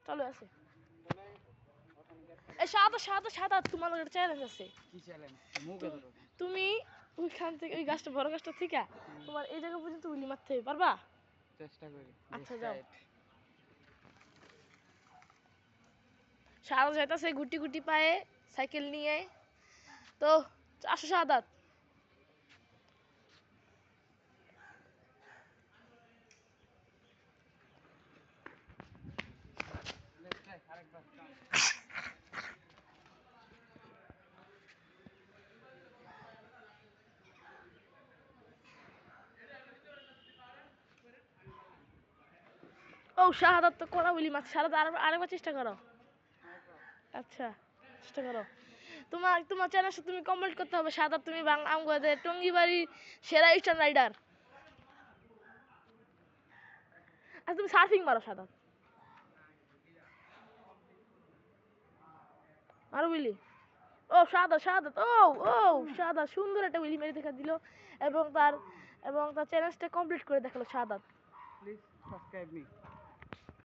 চালু আছে। এই সাদা সাদা সাদা তোমার একটা চ্যালেঞ্জ আছে। কি চ্যালেঞ্জ? মুখে ধরো। তুমি ওইখান থেকে ওই গাছটা বড় গাছটা থেকে তোমার এই জায়গা পর্যন্ত উলি মারতে পারবা? চেষ্টা করি। আচ্ছা যাও। সাদা যাইতাছে গুটি গুটি পায়ে সাইকেল নিয়ে। তো আসো সাদাত। আরেকবার। ও শাহাদাত তো করা বলি মাছ শাহাদাত আরেকবার চেষ্টা করো। আচ্ছা চেষ্টা করো। তোমার তোমার চ্যালেঞ্জ তুমি কমপ্লিট করতে হবে শাহাদাত। তুমি আমগোদের টঙ্গিবাড়ির সেরা স্টার রাইডার। আর তুমি সার্ফিং মারো শাহাদাত। আরো বলি। ও শাহাদাত শাহাদাত ও ও শাহাদাত সুন্দর একটা উইলি মেরে দেখা দিল এবং তার চ্যালেঞ্জটা কমপ্লিট করে দেখালো শাহাদাত। Please subscribe me.